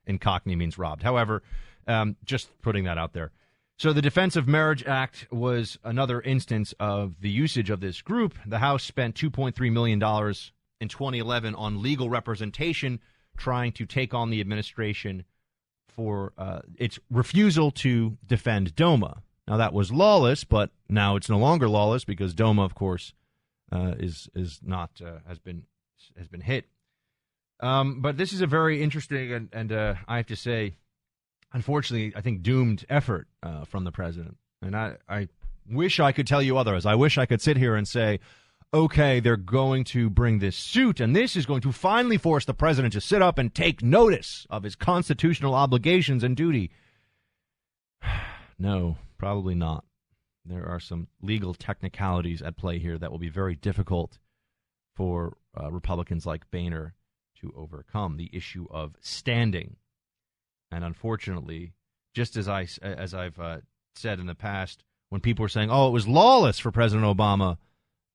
in Cockney means robbed. However, just putting that out there. So the Defense of Marriage Act was another instance of the usage of this group. The House spent $2.3 million in 2011 on legal representation, trying to take on the administration for its refusal to defend DOMA. Now, that was lawless, but now it's no longer lawless because DOMA, of course, has been hit. But this is a very interesting and I have to say, unfortunately, I think doomed effort from the president. And I wish I could tell you otherwise. I wish I could sit here and say, okay, they're going to bring this suit, and this is going to finally force the president to sit up and take notice of his constitutional obligations and duty. No, probably not. There are some legal technicalities at play here that will be very difficult for Republicans like Boehner to overcome. The issue of standing. And unfortunately, just as I've said in the past, when people were saying, oh, it was lawless for President Obama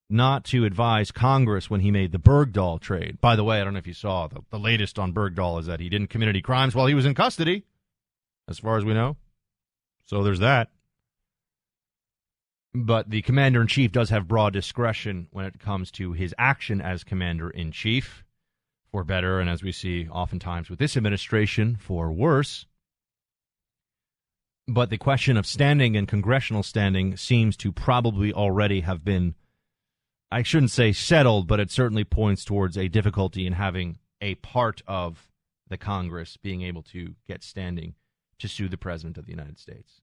not to advise Congress when he made the Bergdahl trade. By the way, I don't know if you saw, the latest on Bergdahl is that he didn't commit any crimes while he was in custody, as far as we know. So there's that. But the commander-in-chief does have broad discretion when it comes to his action as commander-in-chief, for better, and as we see oftentimes with this administration, for worse. But the question of standing and congressional standing seems to probably already have been, I shouldn't say settled, but it certainly points towards a difficulty in having a part of the Congress being able to get standing to sue the President of the United States.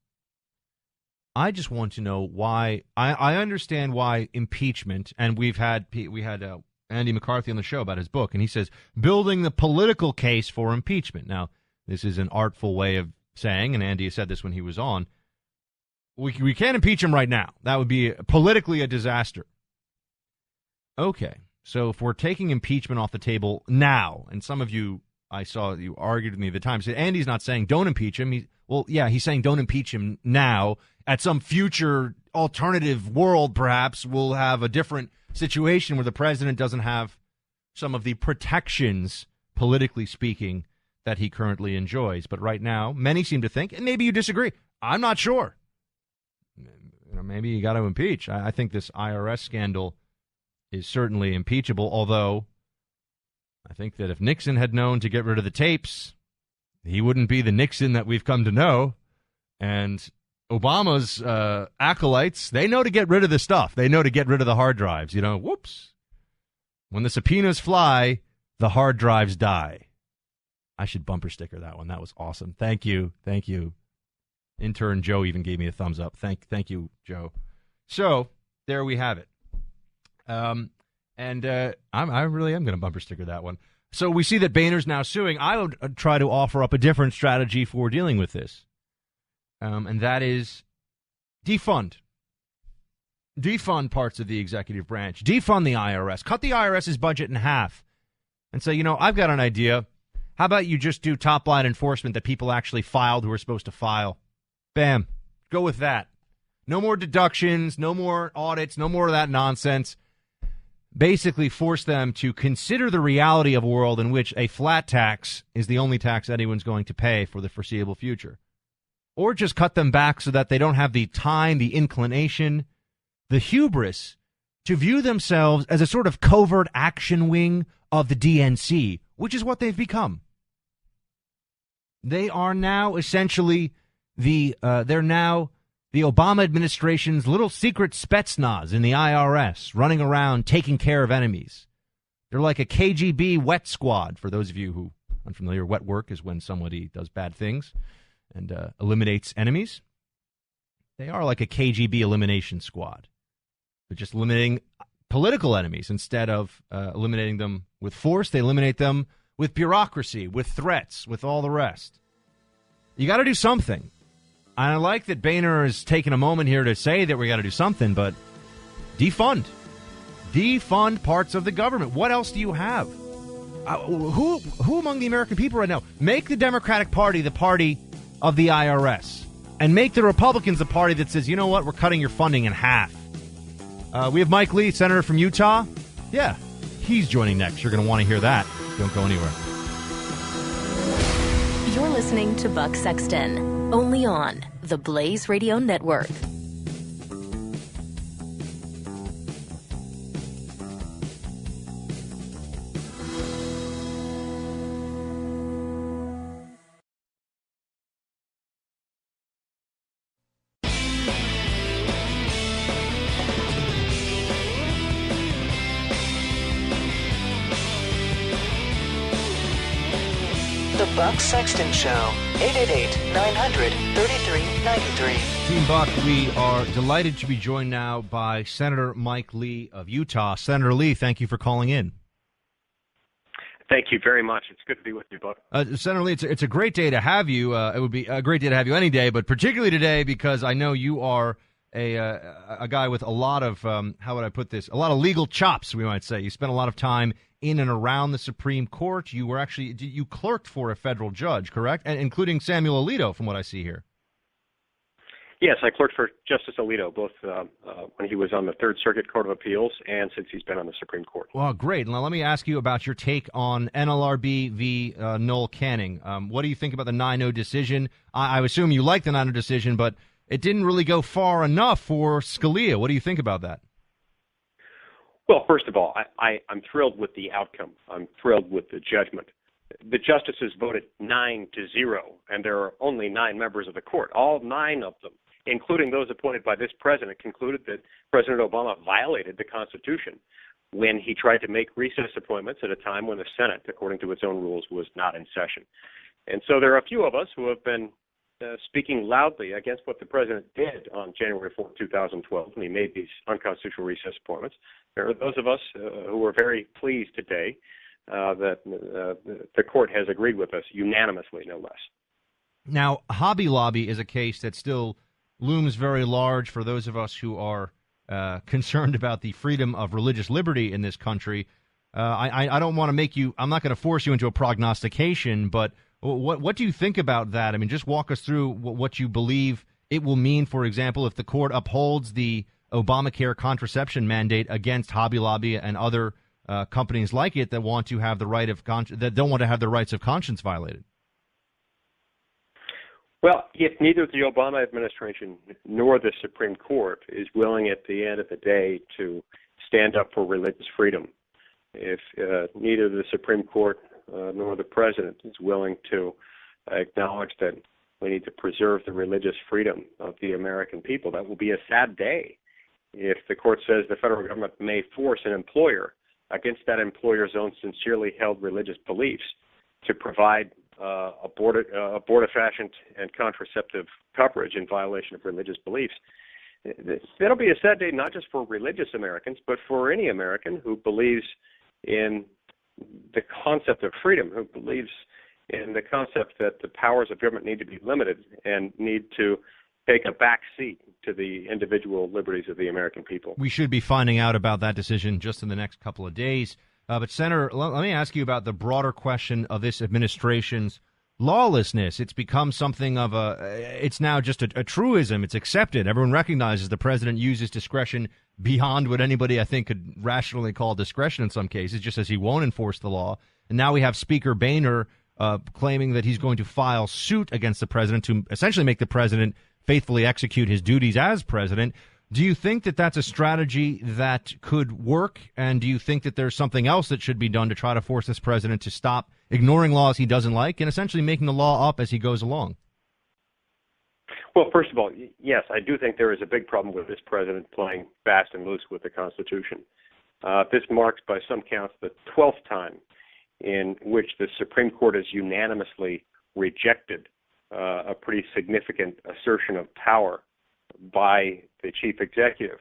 I just want to know why. I understand why impeachment, and we had Andy McCarthy on the show about his book, and he says, building the political case for impeachment. Now, this is an artful way of saying, and Andy said this when he was on, we can't impeach him right now. That would be politically a disaster. Okay, so if we're taking impeachment off the table now, and some of you, I saw you argued with me at the time, said Andy's not saying don't impeach him. He's saying don't impeach him now. At some future alternative world, perhaps, we'll have a different situation where the president doesn't have some of the protections, politically speaking, that he currently enjoys. But right now, many seem to think, and maybe you disagree, I'm not sure. Maybe you got to impeach. I think this IRS scandal is certainly impeachable, although I think that if Nixon had known to get rid of the tapes, he wouldn't be the Nixon that we've come to know. And Obama's acolytes, they know to get rid of the stuff. They know to get rid of the hard drives. Whoops. When the subpoenas fly, the hard drives die. I should bumper sticker that one. That was awesome. Thank you. Thank you. Intern Joe even gave me a thumbs up. Thank you, Joe. So there we have it. I really am going to bumper sticker that one. So we see that Boehner's now suing. I would try to offer up a different strategy for dealing with this. And that is defund. Defund parts of the executive branch. Defund the IRS. Cut the IRS's budget in half. And say, I've got an idea. How about you just do top-line enforcement that people actually filed who are supposed to file? Bam. Go with that. No more deductions, no more audits, no more of that nonsense. Basically force them to consider the reality of a world in which a flat tax is the only tax anyone's going to pay for the foreseeable future. Or just cut them back so that they don't have the time, the inclination, the hubris to view themselves as a sort of covert action wing of the DNC, which is what they've become. They are now essentially the Obama administration's little secret Spetsnaz in the IRS, running around taking care of enemies. They're like a KGB wet squad. For those of you who are unfamiliar, wet work is when somebody does bad things and eliminates enemies. They are like a KGB elimination squad. They're just eliminating political enemies instead of eliminating them with force. They eliminate them with bureaucracy, with threats, with all the rest. You got to do something. And I like that Boehner is taking a moment here to say that we got to do something, but defund. Defund parts of the government. What else do you have? Who among the American people right now? Make the Democratic Party the party of the IRS. And make the Republicans the party that says, you know what, we're cutting your funding in half. We have Mike Lee, Senator from Utah. Yeah, he's joining next. You're going to want to hear that. Don't go anywhere. You're listening to Buck Sexton, only on the Blaze Radio Network. The Buck Sexton Show, 888-900-3393. Team Buck, we are delighted to be joined now by Senator Mike Lee of Utah. Senator Lee, thank you for calling in. Thank you very much. It's good to be with you, Buck. Senator Lee, it's a great day to have you. It would be a great day to have you any day, but particularly today because I know you are a guy with a lot of, how would I put this, a lot of legal chops, we might say. You spent a lot of time in and around the Supreme Court. You clerked for a federal judge, correct? And including Samuel Alito, from what I see here. Yes, I clerked for Justice Alito, both when he was on the Third Circuit Court of Appeals and since he's been on the Supreme Court. Well, great. Now, let me ask you about your take on NLRB v. Noel Canning. What do you think about the 9-0 decision? I assume you like the 9-0 decision, but it didn't really go far enough for Scalia. What do you think about that? Well, first of all, I'm thrilled with the outcome. I'm thrilled with the judgment. The justices voted 9-0, and there are only 9 members of the court. All 9 of them, including those appointed by this president, concluded that President Obama violated the Constitution when he tried to make recess appointments at a time when the Senate, according to its own rules, was not in session. And so there are a few of us who have been speaking loudly against what the president did on January 4, 2012, when he made these unconstitutional recess appointments. There are those of us who are very pleased today that the court has agreed with us unanimously, no less. Now, Hobby Lobby is a case that still looms very large for those of us who are concerned about the freedom of religious liberty in this country. I don't want to make you – I'm not going to force you into a prognostication, but what do you think about that? I mean, just walk us through what you believe it will mean, for example, if the court upholds the Obamacare contraception mandate against Hobby Lobby and other companies like it that want to have the right of that don't want to have their rights of conscience violated. Well, if neither the Obama administration nor the Supreme Court is willing at the end of the day to stand up for religious freedom, if neither the Supreme Court nor the president is willing to acknowledge that we need to preserve the religious freedom of the American people, that will be a sad day. If the court says the federal government may force an employer against that employer's own sincerely held religious beliefs to provide abortifacient and contraceptive coverage in violation of religious beliefs, that'll be a sad day not just for religious Americans, but for any American who believes in the concept of freedom, who believes in the concept that the powers of government need to be limited and need to take a back seat to the individual liberties of the American people. We should be finding out about that decision just in the next couple of days. But, Senator, let me ask you about the broader question of this administration's lawlessness. It's become something of it's now just a truism. It's accepted. Everyone recognizes the president uses discretion beyond what anybody, I think, could rationally call discretion in some cases, just as he won't enforce the law. And now we have Speaker Boehner claiming that he's going to file suit against the president to essentially make the president faithfully execute his duties as president. Do you think that that's a strategy that could work? And do you think that there's something else that should be done to try to force this president to stop ignoring laws he doesn't like and essentially making the law up as he goes along? Well, first of all, yes, I do think there is a big problem with this president playing fast and loose with the Constitution. This marks, by some counts, the 12th time in which the Supreme Court has unanimously rejected a pretty significant assertion of power by the chief executive.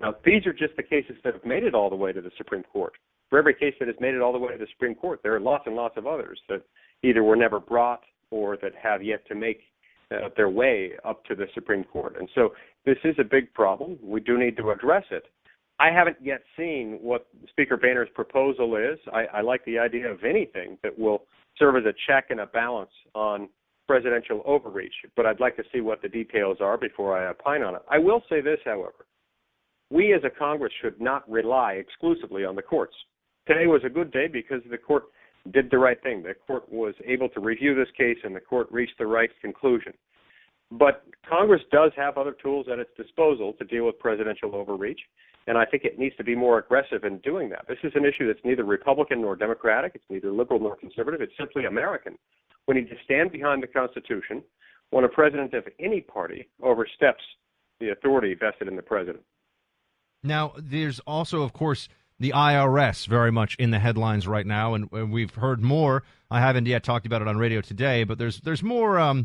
Now, these are just the cases that have made it all the way to the Supreme Court. For every case that has made it all the way to the Supreme Court, there are lots and lots of others that either were never brought or that have yet to make their way up to the Supreme Court. And so this is a big problem. We do need to address it. I haven't yet seen what Speaker Boehner's proposal is. I like the idea of anything that will serve as a check and a balance on presidential overreach, but I'd like to see what the details are before I opine on it. I will say this, however. We as a Congress should not rely exclusively on the courts. Today was a good day because the court did the right thing. The court was able to review this case, and the court reached the right conclusion. But Congress does have other tools at its disposal to deal with presidential overreach, and I think it needs to be more aggressive in doing that. This is an issue that's neither Republican nor Democratic. It's neither liberal nor conservative. It's simply American. We need to stand behind the Constitution when a president of any party oversteps the authority vested in the president. Now, there's also, of course, the IRS very much in the headlines right now, and we've heard more. I haven't yet talked about it on radio today, but there's more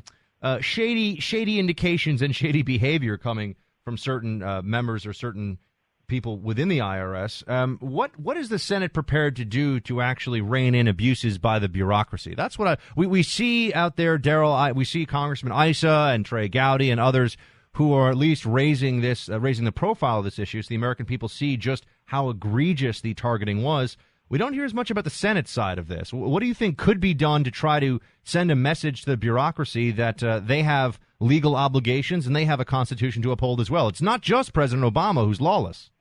shady indications and shady behavior coming from certain members or certain people within the IRS. What is the Senate prepared to do to actually rein in abuses by the bureaucracy? That's what we see out there, Daryl. We see Congressman Issa and Trey Gowdy and others who are at least raising the profile of this issue, so the American people see just how egregious the targeting was. We don't hear as much about the Senate side of this. What do you think could be done to try to send a message to the bureaucracy that they have legal obligations and they have a constitution to uphold as well? It's not just President Obama who's lawless.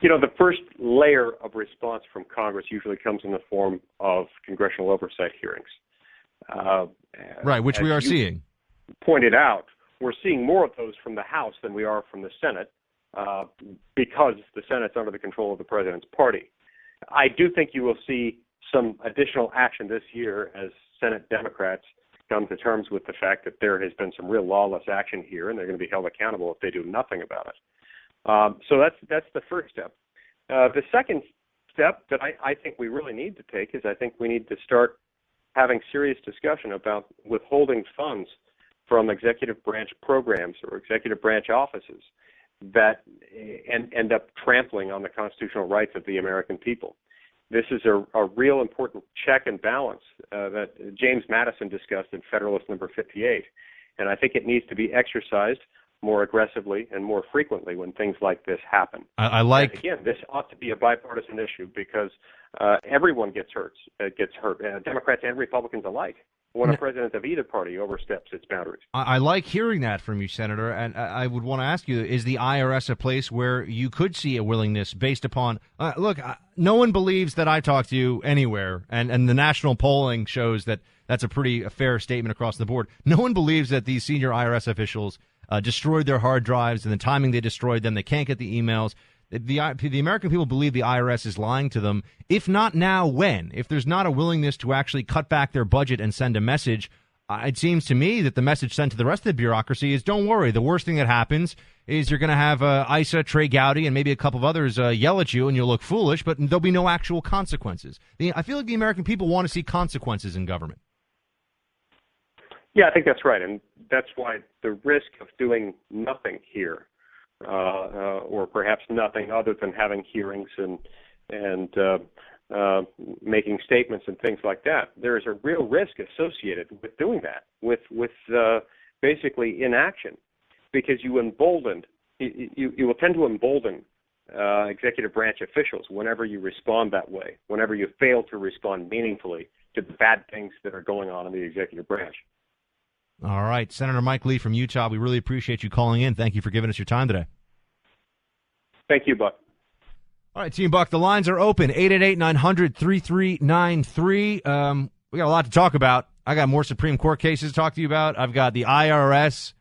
You know, the first layer of response from Congress usually comes in the form of congressional oversight hearings. Right, which we are seeing. Pointed out, we're seeing more of those from the House than we are from the Senate because the Senate's under the control of the president's party. I do think you will see some additional action this year as Senate Democrats come to terms with the fact that there has been some real lawless action here, and they're going to be held accountable if they do nothing about it. So that's the first step. The second step that I think we really need to take is I think we need to start having serious discussion about withholding funds from executive branch programs or executive branch offices that end up trampling on the constitutional rights of the American people. This is a real important check and balance that James Madison discussed in Federalist Number 58, and I think it needs to be exercised more aggressively and more frequently when things like this happen. I like. And again, this ought to be a bipartisan issue because everyone gets hurt. Democrats and Republicans alike, when a president of either party oversteps its boundaries. I like hearing that from you, Senator, and I would want to ask you, is the IRS a place where you could see a willingness based upon, look, no one believes that I talk to you anywhere, and the national polling shows that that's a pretty fair statement across the board. No one believes that these senior IRS officials destroyed their hard drives, and the timing they destroyed them, they can't get the emails. The American people believe the IRS is lying to them. If not now, when? If there's not a willingness to actually cut back their budget and send a message, it seems to me that the message sent to the rest of the bureaucracy is, don't worry, the worst thing that happens is you're going to have Issa, Trey Gowdy, and maybe a couple of others yell at you and you'll look foolish, but there'll be no actual consequences. I feel like the American people want to see consequences in government. Yeah, I think that's right, and that's why the risk of doing nothing here, or perhaps nothing other than having hearings and making statements and things like that, there is a real risk associated with doing that, with basically inaction, because you will tend to embolden executive branch officials whenever you respond that way, whenever you fail to respond meaningfully to the bad things that are going on in the executive branch. All right. Senator Mike Lee from Utah, we really appreciate you calling in. Thank you for giving us your time today. Thank you, Buck. All right, Team Buck, the lines are open, 888-900-3393. We got a lot to talk about. I got more Supreme Court cases to talk to you about. I've got the IRS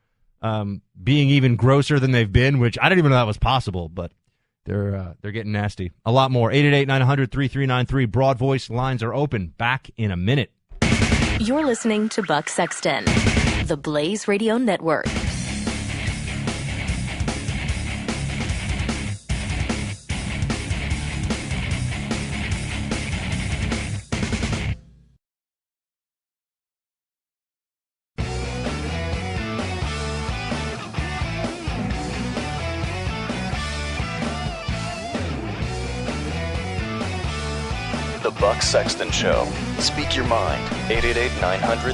being even grosser than they've been, which I didn't even know that was possible, but they're getting nasty. A lot more. 888-900-3393. Broad voice lines are open. Back in a minute. You're listening to Buck Sexton, the Blaze Radio Network. The Buck Sexton Show. Speak your mind. 888-900